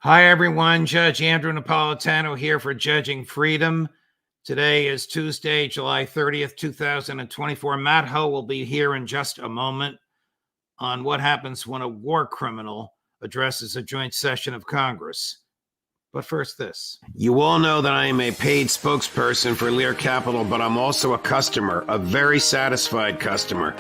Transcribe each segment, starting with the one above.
Hi, everyone. Judge Andrew Napolitano here for Judging Freedom. Today is Tuesday, July 30th, 2024. Matt Ho will be here in just a moment on what happens when a war criminal addresses a joint session of Congress. But first, this. You all know that I am a paid spokesperson for Lear Capital, but I'm also a customer, a very satisfied customer.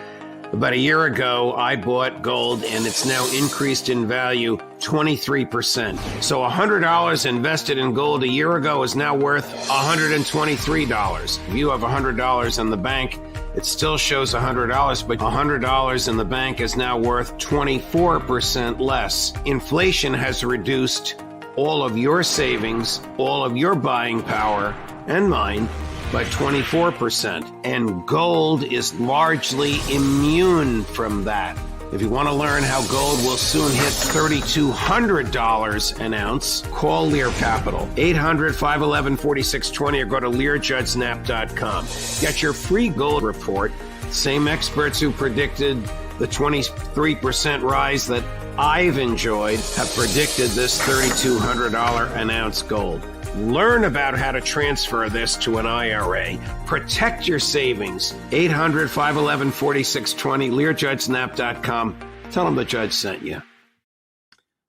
About a year ago, I bought gold, and it's now increased in value 23%. So $100 invested in gold a year ago is now worth $123. If you have $100 in the bank, it still shows $100, but $100 in the bank is now worth 24% less. Inflation has reduced all of your savings, all of your buying power, and mine, by 24%, and gold is largely immune from that. If you want to learn how gold will soon hit $3,200 an ounce, call Lear Capital, 800-511-4620, or go to LearJudgeSnap.com. Get your free gold report. Same experts who predicted the 23% rise that I've enjoyed have predicted this $3,200 an ounce gold. Learn about how to transfer this to an IRA. Protect your savings. 800-511-4620, LearJudgeSnap.com. Tell them the judge sent you.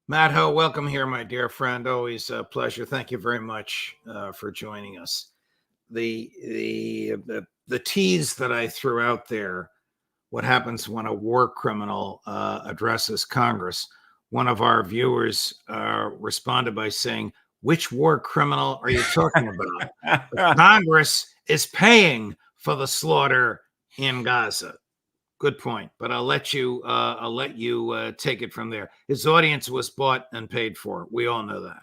Matt Ho, welcome here, my dear friend. Always a pleasure. Thank you very much for joining us. The tease that I threw out there, what happens when a war criminal addresses Congress, one of our viewers responded by saying, which war criminal are you talking about? Congress is paying for the slaughter in Gaza. Good point, but I'll let you take it from there. His audience was bought and paid for. We all know that.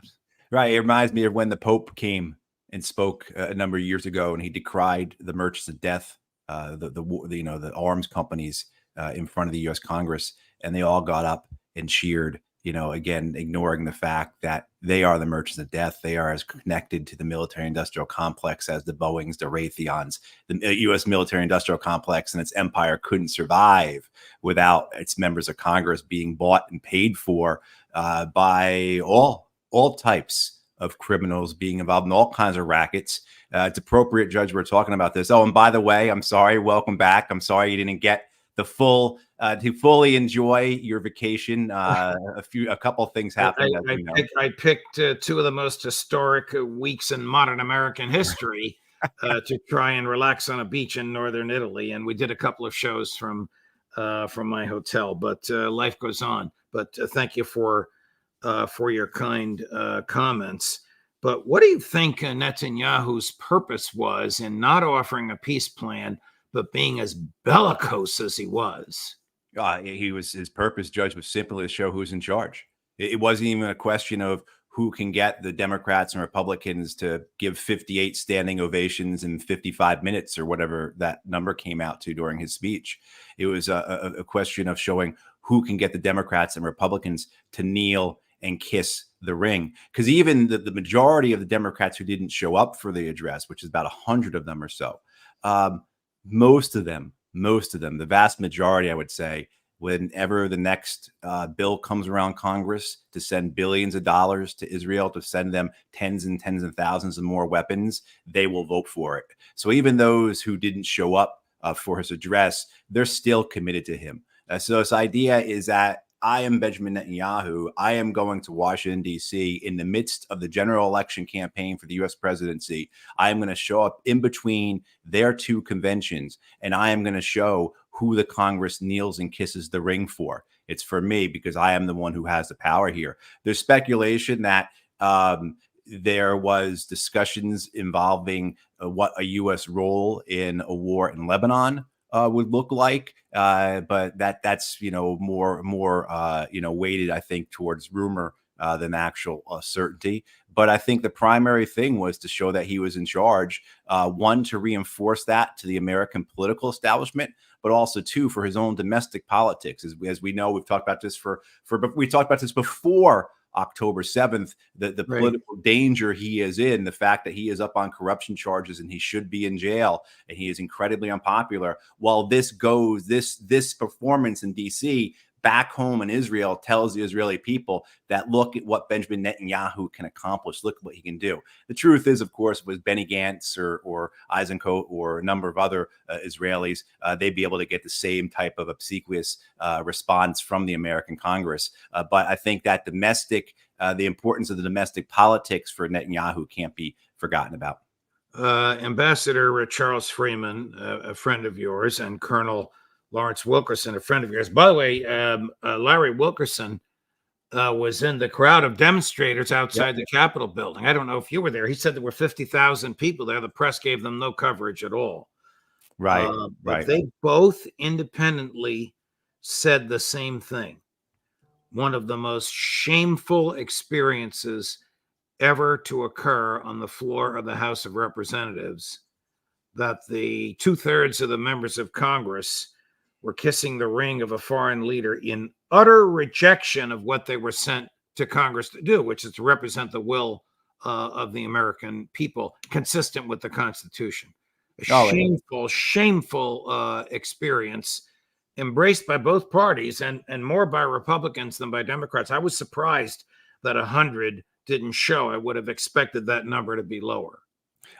Right. It reminds me of when the Pope came and spoke a number of years ago, and he decried the merchants of death, the arms companies in front of the U.S. Congress, and they all got up and cheered. Again, ignoring the fact that they are the merchants of death. They are as connected to the military-industrial complex as the Boeings, the Raytheons. The U.S. military-industrial complex and its empire couldn't survive without its members of Congress being bought and paid for by all types of criminals being involved in all kinds of rackets. It's appropriate, Judge, we're talking about this. Oh, and by the way, I'm sorry. Welcome back. I'm sorry you didn't get the full to fully enjoy your vacation. A couple of things happened. I picked two of the most historic weeks in modern American history to try and relax on a beach in northern Italy, and we did a couple of shows from my hotel. But life goes on. But thank you for your kind comments. But what do you think Netanyahu's purpose was in not offering a peace plan, but being as bellicose as he was? His purpose, Judge, was simply to show who's in charge. It wasn't even a question of who can get the Democrats and Republicans to give 58 standing ovations in 55 minutes or whatever that number came out to during his speech. It was a question of showing who can get the Democrats and Republicans to kneel and kiss the ring. Because even the majority of the Democrats who didn't show up for the address, which is about 100 of them or so, most of them, the vast majority, I would say, whenever the next bill comes around Congress to send billions of dollars to Israel, to send them tens and thousands of more weapons, they will vote for it. So even those who didn't show up for his address, they're still committed to him. So this idea is that I am Benjamin Netanyahu. I am going to Washington, D.C. in the midst of the general election campaign for the U.S. presidency. I am going to show up in between their two conventions, and I am going to show who the Congress kneels and kisses the ring for. It's for me because I am the one who has the power here. There's speculation that there was discussions involving what a U.S. role in a war in Lebanon would look like, but that's more weighted, I think, towards rumor than actual certainty. But I think the primary thing was to show that he was in charge. One, to reinforce that to the American political establishment, but also two, for his own domestic politics. As we know, we've talked about this we talked about this before October 7th, the right. Political danger he is in, the fact that he is up on corruption charges and he should be in jail and he is incredibly unpopular. While this performance in DC back home in Israel tells the Israeli people that look at what Benjamin Netanyahu can accomplish, look at what he can do. The truth is, of course, with Benny Gantz or Eisenkot or a number of other Israelis, they'd be able to get the same type of obsequious response from the American Congress. But I think that the importance of the domestic politics for Netanyahu can't be forgotten about. Ambassador Charles Freeman, a friend of yours, and Colonel Lawrence Wilkerson, a friend of yours. By the way, Larry Wilkerson was in the crowd of demonstrators outside the Capitol building. I don't know if you were there. He said there were 50,000 people there. The press gave them no coverage at all. Right. But they both independently said the same thing. One of the most shameful experiences ever to occur on the floor of the House of Representatives, that the 2/3 of the members of Congress were kissing the ring of a foreign leader in utter rejection of what they were sent to Congress to do, which is to represent the will of the American people, consistent with the Constitution. A shameful experience embraced by both parties and more by Republicans than by Democrats. I was surprised that 100 didn't show. I would have expected that number to be lower.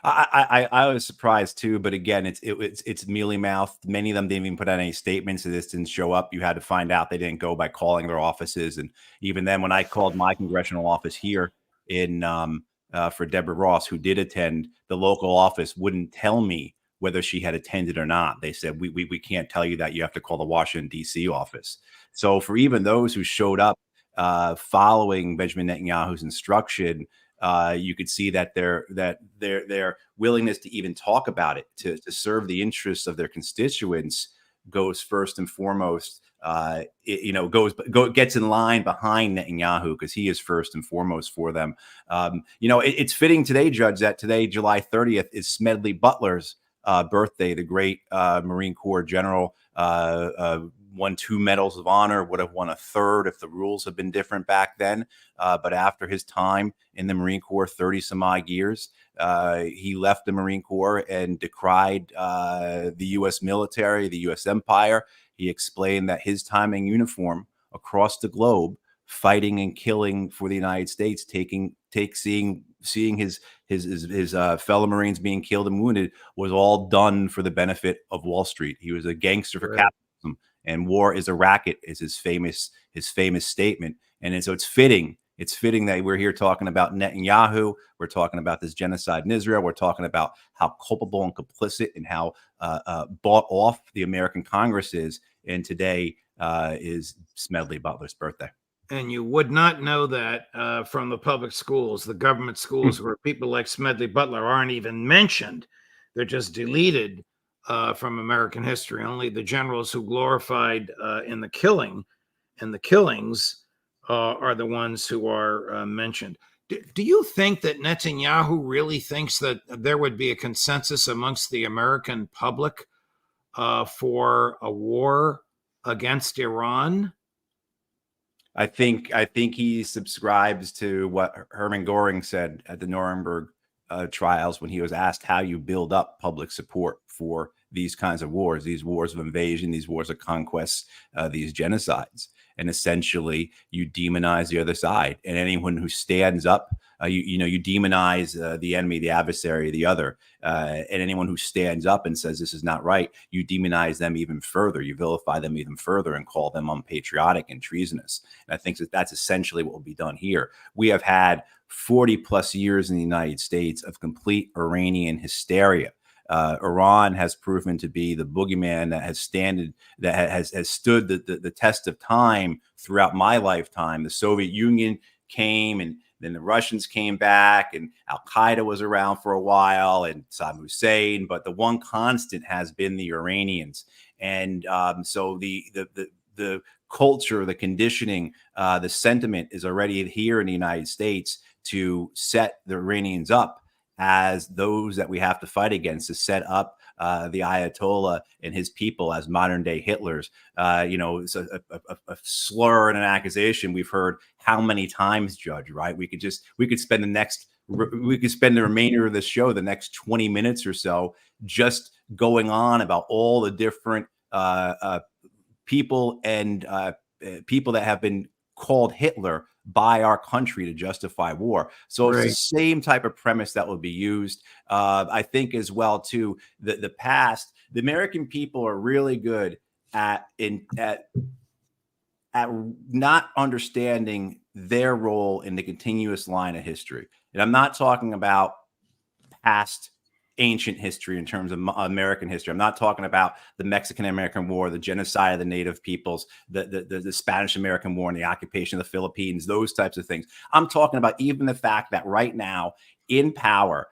I was surprised too, but again, it's mealy mouthed. Many of them didn't even put out any statements. So this didn't show up. You had to find out they didn't go by calling their offices, and even then, when I called my congressional office here in for Deborah Ross, who did attend, the local office wouldn't tell me whether she had attended or not. They said we can't tell you that. You have to call the Washington D.C. office. So for even those who showed up following Benjamin Netanyahu's instruction, you could see that their willingness to even talk about it, to serve the interests of their constituents, goes first and foremost. Gets in line behind Netanyahu, because he is first and foremost for them. It's fitting today, Judge, that today, July 30th, is Smedley Butler's birthday. The great Marine Corps general, won 2 medals of honor, would have won a 3rd if the rules had been different back then. But after his time in the Marine Corps, 30 some odd years, he left the Marine Corps and decried the U.S. military, the U.S. empire. He explained that his time in uniform across the globe, fighting and killing for the United States, seeing his fellow Marines being killed and wounded, was all done for the benefit of Wall Street. He was a gangster for capitalism, and war is a racket, is his famous statement. And so it's fitting that we're here talking about Netanyahu. We're talking about this genocide in Israel. We're talking about how culpable and complicit and how bought off the American Congress is. And today is Smedley Butler's birthday. And you would not know that from the public schools, the government schools, where people like Smedley Butler aren't even mentioned. They're just deleted from American history. Only the generals who glorified in the killings are the ones who are mentioned. Do you think that Netanyahu really thinks that there would be a consensus amongst the American public for a war against Iran? I think he subscribes to what Hermann Goring said at the Nuremberg trials, when he was asked how you build up public support for these kinds of wars, these wars of invasion, these wars of conquest, these genocides. And essentially, you demonize the other side, and anyone who stands up, you demonize the enemy, the adversary, the other, and anyone who stands up and says this is not right, you demonize them even further, you vilify them even further, and call them unpatriotic and treasonous. And I think that's essentially what will be done here. We have had 40 plus years in the United States of complete Iranian hysteria. Iran has proven to be the boogeyman that has stood the test of time throughout my lifetime. The Soviet Union came, and then the Russians came back, and Al-Qaeda was around for a while, and Saddam Hussein. But the one constant has been the Iranians. And so the culture, the conditioning, the sentiment is already here in the United States to set the Iranians up as those that we have to fight against, to set up the Ayatollah and his people as modern day Hitlers. It's a slur and an accusation we've heard how many times, Judge, right? We could spend the remainder of this show, the next 20 minutes or so, just going on about all the different people and people that have been called Hitler by our country to justify war. So it's the Right. same type of premise that will be used. I think as well too, the past, the American people are really good at not understanding their role in the continuous line of history. And I'm not talking about past ancient history in terms of American history. I'm not talking about the Mexican-American War, the genocide of the native peoples, the Spanish-American War and the occupation of the Philippines, those types of things. I'm talking about even the fact that right now in power,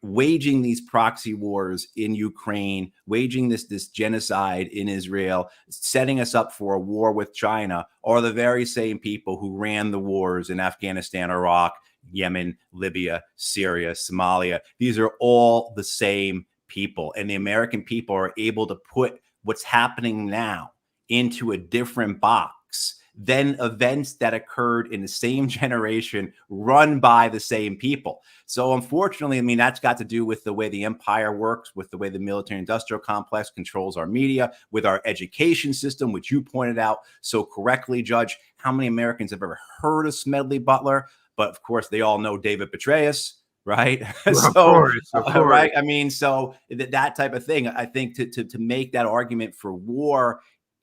waging these proxy wars in Ukraine, waging this genocide in Israel, setting us up for a war with China, are the very same people who ran the wars in Afghanistan, Iraq, Yemen, Libya, Syria, Somalia. These are all the same people. And the American people are able to put what's happening now into a different box than events that occurred in the same generation run by the same people. So unfortunately, I mean, that's got to do with the way the empire works, with the way the military industrial complex controls our media, with our education system, which you pointed out so correctly, Judge. How many Americans have ever heard of Smedley Butler? But of course, they all know David Petraeus, right? Of So, course, of course. right. I mean, so that type of thing, I think to make that argument for war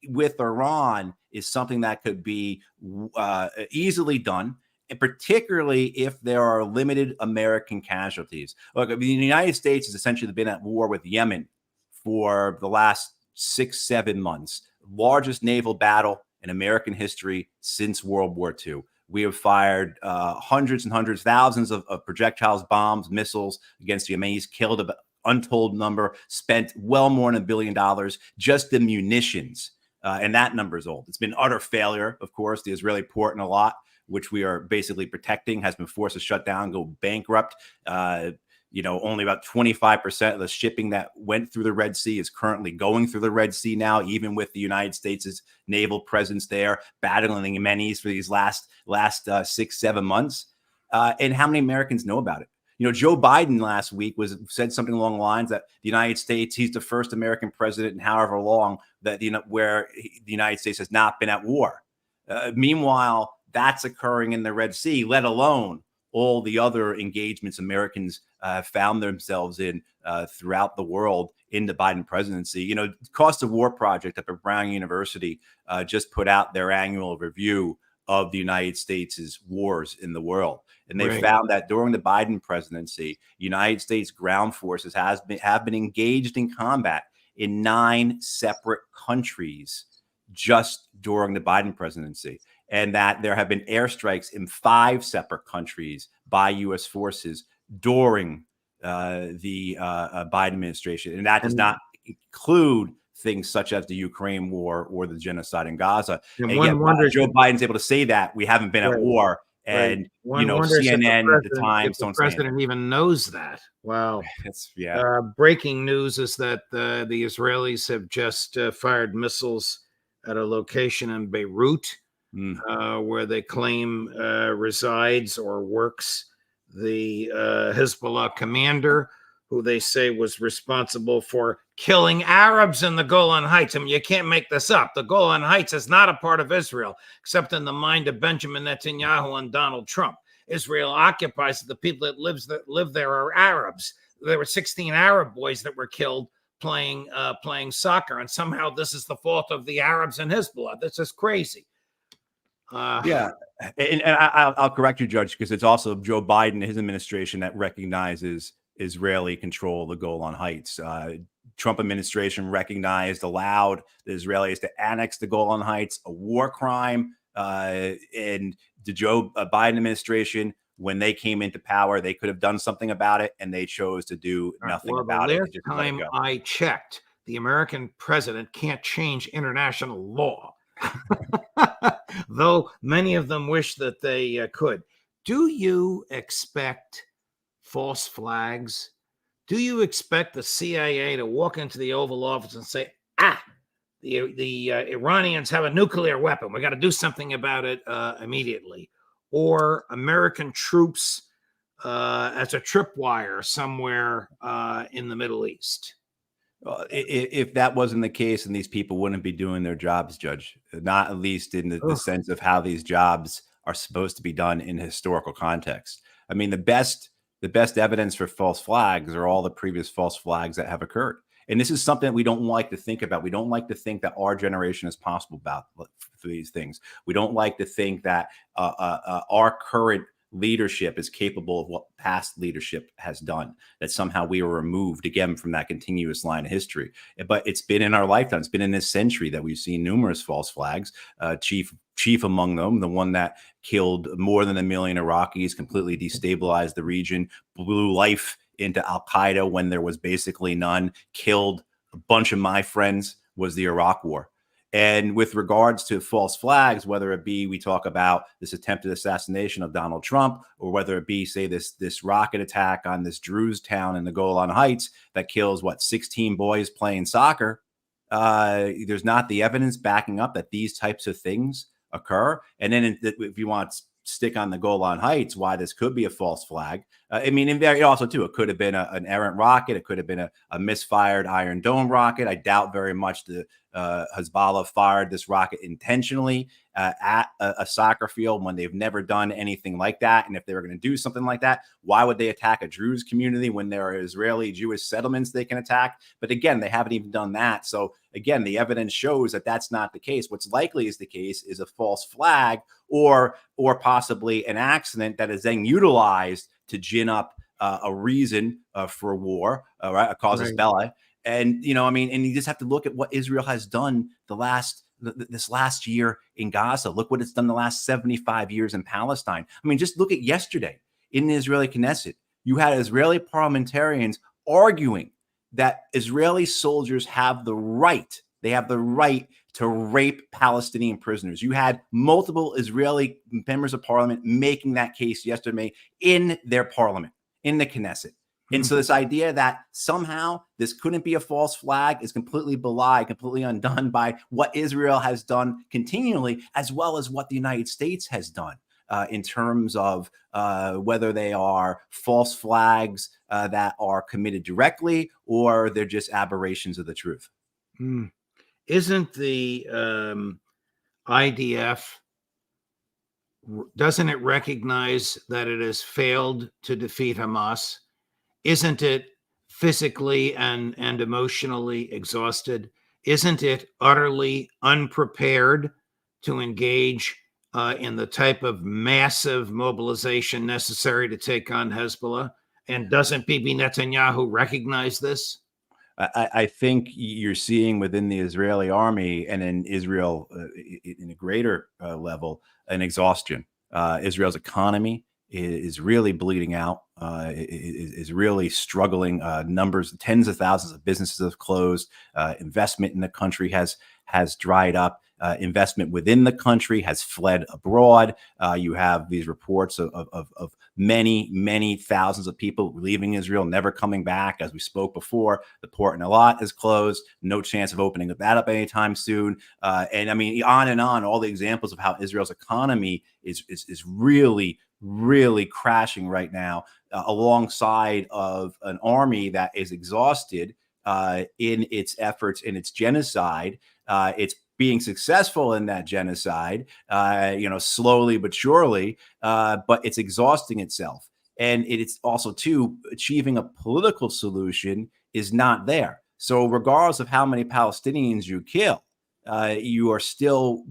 with Iran is something that could be easily done, and particularly if there are limited American casualties. Look, I mean, the United States has essentially been at war with Yemen for the last 6-7 months, largest naval battle in American history since World War II. We have fired hundreds and hundreds, thousands of projectiles, bombs, missiles against the Yemenis, killed an untold number, spent well more than $1 billion just in munitions. And that number is old. It's been utter failure, of course. The Israeli port in Eilat, which we are basically protecting, has been forced to shut down, go bankrupt. Only about 25% of the shipping that went through the Red Sea is currently going through the Red Sea now, even with the United States' naval presence there, battling the Yemenis for these last 6-7 months. And how many Americans know about it? Joe Biden last week said something along the lines that the United States, he's the first American president in however long that where the United States has not been at war. Meanwhile, that's occurring in the Red Sea, let alone all the other engagements Americans found themselves in throughout the world in the Biden presidency. Cost of War Project up at Brown University just put out their annual review of the United States' wars in the world. And they found that during the Biden presidency, United States ground forces have been engaged in combat in 9 separate countries just during the Biden presidency. And that there have been airstrikes in 5 separate countries by U.S. forces during the Biden administration. And that does not include things such as the Ukraine war or the genocide in Gaza. And yet, Joe Biden's able to say that we haven't been at war. And, CNN, the Times don't say it. The president even knows that. Wow. Breaking news is that the Israelis have just fired missiles at a location in Beirut where they claim resides or works the Hezbollah commander, who they say was responsible for killing Arabs in the Golan Heights. I mean, you can't make this up. The Golan Heights is not a part of Israel, except in the mind of Benjamin Netanyahu and Donald Trump. Israel occupies it. The people that live there are Arabs. There were 16 Arab boys that were killed playing soccer, and somehow this is the fault of the Arabs and Hezbollah. This is crazy. And I'll correct you, Judge, because it's also Joe Biden and his administration that recognizes Israeli control of the Golan Heights. Trump administration allowed the Israelis to annex the Golan Heights, a war crime. And the Joe Biden administration, when they came into power, they could have done something about it, and they chose to do nothing about it. The last time I checked, the American president can't change international law, though many of them wish that they could. Do you expect false flags? Do you expect the CIA to walk into the Oval Office and say, the Iranians have a nuclear weapon, we got to do something about it immediately? Or American troops as a tripwire somewhere in the Middle East? If that wasn't the case, and these people wouldn't be doing their jobs, Judge, not at least in the Ugh. sense of how these jobs are supposed to be done in historical context. I mean, the best evidence for false flags are all the previous false flags that have occurred. And this is something that we don't like to think about. We don't like to think that our generation is possible about for these things. We don't like to think that our current leadership is capable of what past leadership has done, that somehow we were removed again from that continuous line of history. But it's been in our lifetime, it's been in this century that we've seen numerous false flags, chief among them, the one that killed more than 1 million Iraqis, completely destabilized the region, blew life into Al-Qaeda when there was basically none, killed a bunch of my friends, was the Iraq War. And with regards to false flags, whether it be we talk about this attempted assassination of Donald Trump, or whether it be, say, this rocket attack on this Druze town in the Golan Heights that kills, 16 boys playing soccer, there's not the evidence backing up that these types of things occur. And then if you want to stick on the Golan Heights, why this could be a false flag. I mean, and also, too, it could have been an errant rocket. It could have been a misfired Iron Dome rocket. I doubt very much the Hezbollah fired this rocket intentionally at a soccer field when they've never done anything like that. And if they were going to do something like that, why would they attack a Druze community when there are Israeli Jewish settlements they can attack? But again, they haven't even done that. So again, the evidence shows that that's not the case. What's likely is the case is a false flag or possibly an accident that is then utilized to gin up a reason for war, right? A casus belli. And, I mean, and you just have to look at what Israel has done this last year in Gaza. Look what it's done the last 75 years in Palestine. I mean, just look at yesterday in the Israeli Knesset. You had Israeli parliamentarians arguing that Israeli soldiers have the right. They have the right to rape Palestinian prisoners. You had multiple Israeli members of parliament making that case yesterday in their parliament, in the Knesset. And so this idea that somehow this couldn't be a false flag is completely belied, completely undone by what Israel has done continually, as well as what the United States has done in terms of whether they are false flags that are committed directly or they're just aberrations of the truth. Isn't the IDF, doesn't it recognize that it has failed to defeat Hamas? Isn't it physically and emotionally exhausted? Isn't it utterly unprepared to engage in the type of massive mobilization necessary to take on Hezbollah? And doesn't Bibi Netanyahu recognize this? I think you're seeing within the Israeli army and in Israel in a greater level an exhaustion. Israel's economy is really bleeding out, is really struggling. Numbers, tens of thousands of businesses have closed. Investment in the country has dried up. Investment within the country has fled abroad. You have these reports of many, many thousands of people leaving Israel, never coming back. As we spoke before, the port in Eilat is closed. No chance of opening that up anytime soon. And I mean, on and on, all the examples of how Israel's economy is really, really crashing right now, alongside of an army that is exhausted in its efforts, in its genocide. It's being successful in that genocide, slowly but surely, but it's exhausting itself. And it's also, too, achieving a political solution is not there. So regardless of how many Palestinians you kill, you are still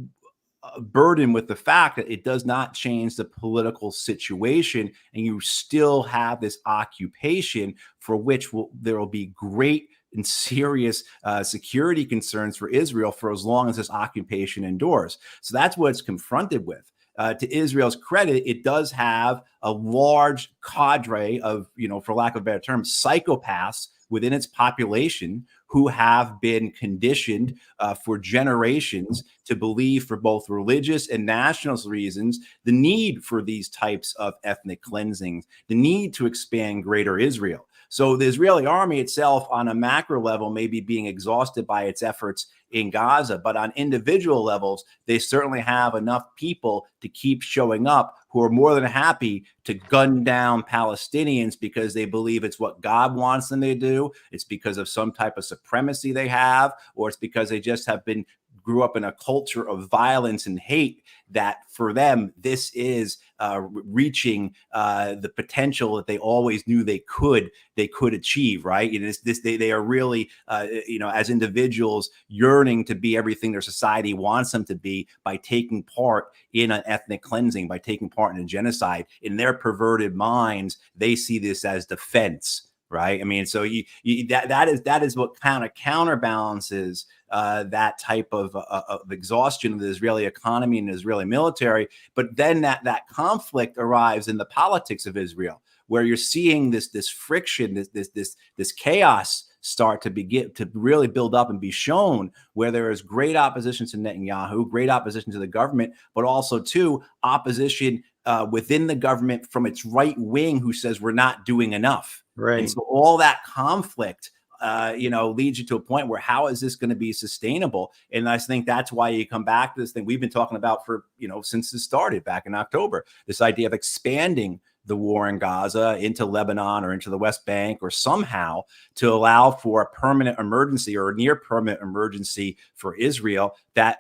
burdened with the fact that it does not change the political situation, and you still have this occupation for which there will be great and serious security concerns for Israel for as long as this occupation endures. So that's what it's confronted with. To Israel's credit, it does have a large cadre of, for lack of a better term, psychopaths within its population who have been conditioned for generations to believe, for both religious and nationalist reasons, the need for these types of ethnic cleansings, the need to expand greater Israel. So the Israeli army itself on a macro level may be being exhausted by its efforts in Gaza, but on individual levels, they certainly have enough people to keep showing up who are more than happy to gun down Palestinians because they believe it's what God wants them to do. It's because of some type of supremacy they have, or it's because they just grew up in a culture of violence and hate, that for them, this is reaching the potential that they always knew they could achieve, right? They are really, as individuals yearning to be everything their society wants them to be by taking part in an ethnic cleansing, by taking part in a genocide. In their perverted minds, they see this as defense. Right. I mean, so that is what kind of counterbalances that type of exhaustion of the Israeli economy and the Israeli military. But then that conflict arrives in the politics of Israel, where you're seeing this friction, this chaos start to really build up and be shown, where there is great opposition to Netanyahu, great opposition to the government, but also to opposition within the government from its right wing, who says we're not doing enough. Right. And so all that conflict, leads you to a point where how is this going to be sustainable? And I think that's why you come back to this thing we've been talking about for, since it started back in October, this idea of expanding the war in Gaza into Lebanon or into the West Bank, or somehow to allow for a permanent emergency or a near permanent emergency for Israel that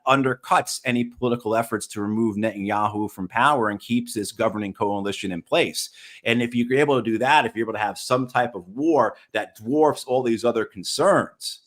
undercuts any political efforts to remove Netanyahu from power and keeps this governing coalition in place. And if you're able to do that, if you're able to have some type of war that dwarfs all these other concerns,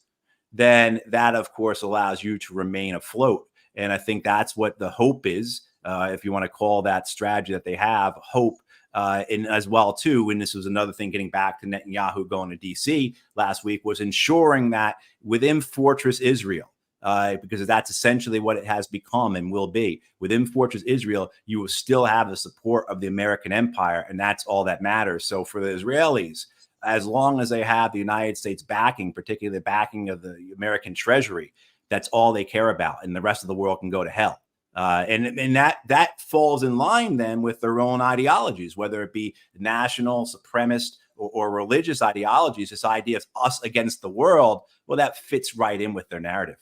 then that, of course, allows you to remain afloat. And I think that's what the hope is. If you want to call that strategy that they have, hope, and as well, too, and this was another thing getting back to Netanyahu going to D.C. last week, was ensuring that within Fortress Israel, because that's essentially what it has become and will be, within Fortress Israel, you will still have the support of the American empire, and that's all that matters. So for the Israelis, as long as they have the United States backing, particularly the backing of the American Treasury, that's all they care about, and the rest of the world can go to hell. And that falls in line then with their own ideologies, whether it be national, supremacist, or religious ideologies. This idea of us against the world, well, that fits right in with their narrative.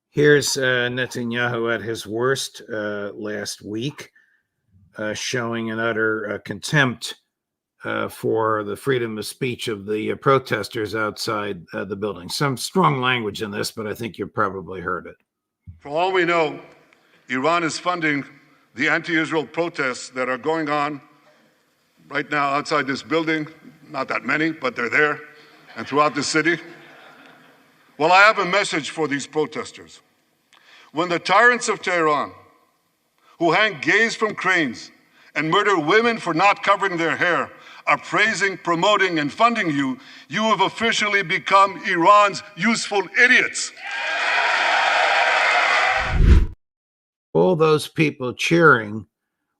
Here's Netanyahu at his worst last week, showing an utter contempt for the freedom of speech of the protesters outside the building. Some strong language in this, but I think you've probably heard it. For all we know, Iran is funding the anti-Israel protests that are going on right now outside this building. Not that many, but they're there, and throughout the city. Well, I have a message for these protesters. When the tyrants of Tehran, who hang gays from cranes and murder women for not covering their hair, are praising, promoting, and funding you, you have officially become Iran's useful idiots. All those people cheering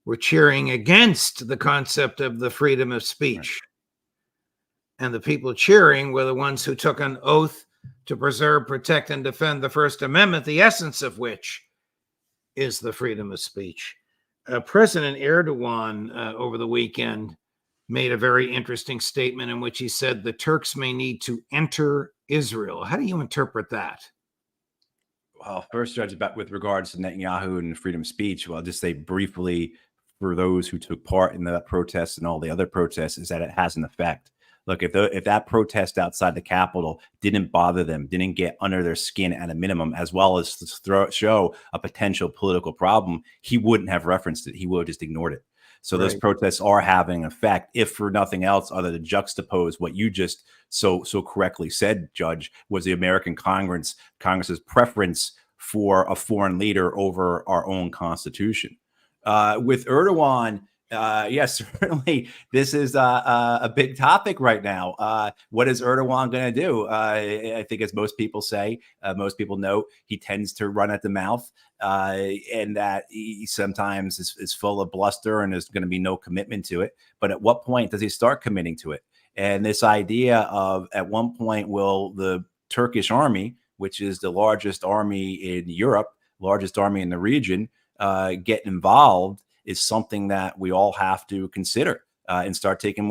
were cheering against the concept of the freedom of speech. Right. And the people cheering were the ones who took an oath to preserve, protect, and defend the First Amendment, the essence of which is the freedom of speech. President Erdogan over the weekend made a very interesting statement in which he said the Turks may need to enter Israel. How do you interpret that? Well, first, Judge, with regards to Netanyahu and freedom of speech, well, I'll just say briefly for those who took part in the protests and all the other protests, is that it has an effect. Look, if that protest outside the Capitol didn't bother them, didn't get under their skin at a minimum, as well as show a potential political problem, he wouldn't have referenced it. He would have just ignored it. So Those protests are having an effect, if for nothing else, other than juxtapose what you just so correctly said, Judge, was the American Congress's preference for a foreign leader over our own Constitution. With Erdogan, yes, certainly this is a big topic right now. What is Erdogan going to do? I think, as most people say, most people know, he tends to run at the mouth, and that he sometimes is full of bluster and there's going to be no commitment to it. But at what point does he start committing to it? And this idea of, at one point, will the Turkish army, which is the largest army in Europe, largest army in the region, get involved, is something that we all have to consider and start taking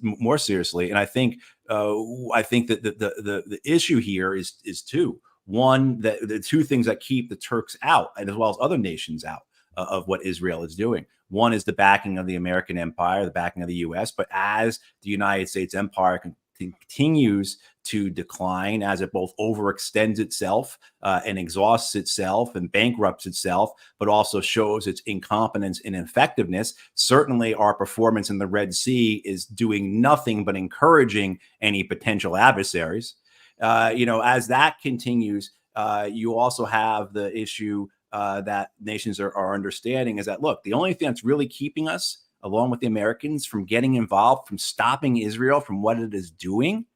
more seriously. And I think that the issue here is two. One, that the two things that keep the Turks out, and as well as other nations out of what Israel is doing. One is the backing of the American empire, the backing of the U.S., but as the United States empire continues to decline, as it both overextends itself and exhausts itself and bankrupts itself, but also shows its incompetence and ineffectiveness. Certainly, our performance in the Red Sea is doing nothing but encouraging any potential adversaries. As that continues, you also have the issue that nations are understanding is that, look, the only thing that's really keeping us, along with the Americans, from getting involved, from stopping Israel from what it is doing,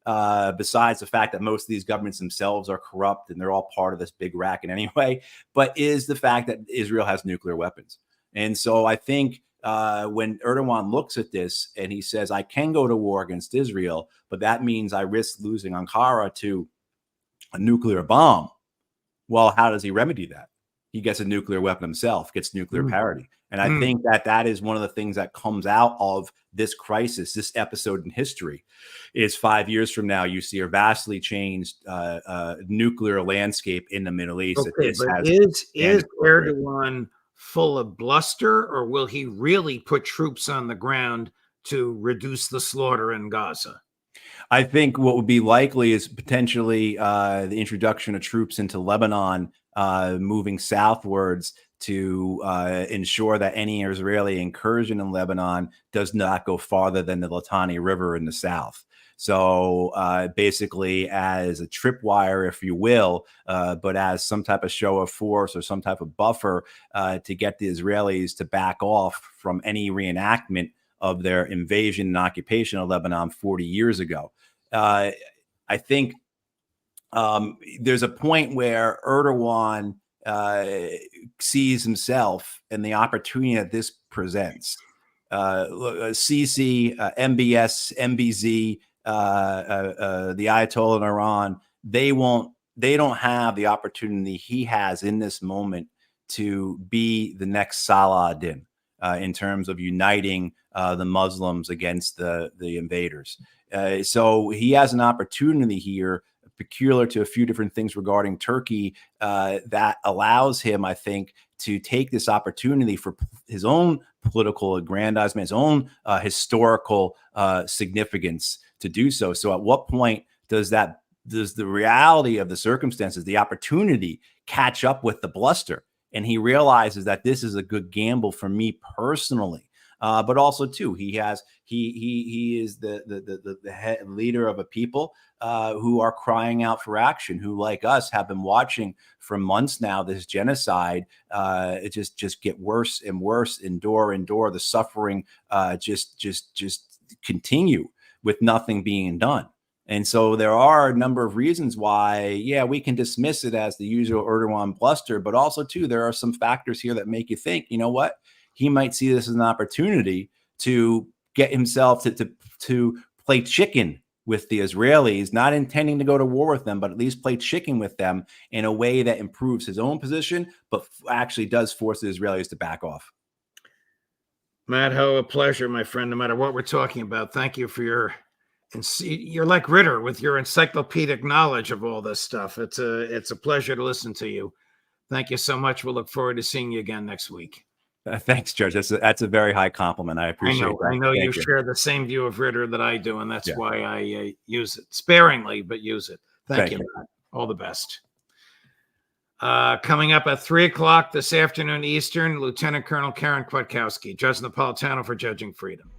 besides the fact that most of these governments themselves are corrupt and they're all part of this big racket anyway, but is the fact that Israel has nuclear weapons. And so I think when Erdogan looks at this and he says, I can go to war against Israel, but that means I risk losing Ankara to a nuclear bomb. Well, how does he remedy that? He gets a nuclear weapon himself, gets nuclear parity. And I think that is one of the things that comes out of this crisis, this episode in history, is 5 years from now, you see a vastly changed nuclear landscape in the Middle East. Okay, but is Erdogan full of bluster, or will he really put troops on the ground to reduce the slaughter in Gaza? I think what would be likely is potentially the introduction of troops into Lebanon, moving southwards to ensure that any Israeli incursion in Lebanon does not go farther than the Litani River in the south. So basically as a tripwire, if you will, but as some type of show of force or some type of buffer to get the Israelis to back off from any reenactment of their invasion and occupation of Lebanon 40 years ago. I think there's a point where Erdogan sees himself and the opportunity that this presents. Sisi, MBS, MBZ, the Ayatollah in Iran, they don't have the opportunity he has in this moment to be the next Salah ad-Din in terms of uniting the Muslims against the invaders. So he has an opportunity here, peculiar to a few different things regarding Turkey, that allows him, I think, to take this opportunity for his own political aggrandizement, his own historical significance to do so. So at what point does the reality of the circumstances, the opportunity, catch up with the bluster? And he realizes that this is a good gamble for me personally. But also too, he is the head leader of a people who are crying out for action, who, like us, have been watching for months now this genocide it just get worse and worse, endure the suffering just continue with nothing being done. And so there are a number of reasons why, yeah, we can dismiss it as the usual Erdogan bluster, but also too, there are some factors here that make you think, you know what? He might see this as an opportunity to get himself to play chicken with the Israelis, not intending to go to war with them, but at least play chicken with them in a way that improves his own position, but actually does force the Israelis to back off. Matt Ho, a pleasure, my friend, no matter what we're talking about. Thank you for you're like Ritter with your encyclopedic knowledge of all this stuff. It's a pleasure to listen to you. Thank you so much. We'll look forward to seeing you again next week. Thanks, George. That's a very high compliment. I appreciate it. I know you share the same view of Ritter that I do, and that's why I use it sparingly, but use it. Thank you, Matt. All the best. Coming up at 3:00 this afternoon Eastern, Lieutenant Colonel Karen Kwiatkowski, Judge Napolitano for Judging Freedom.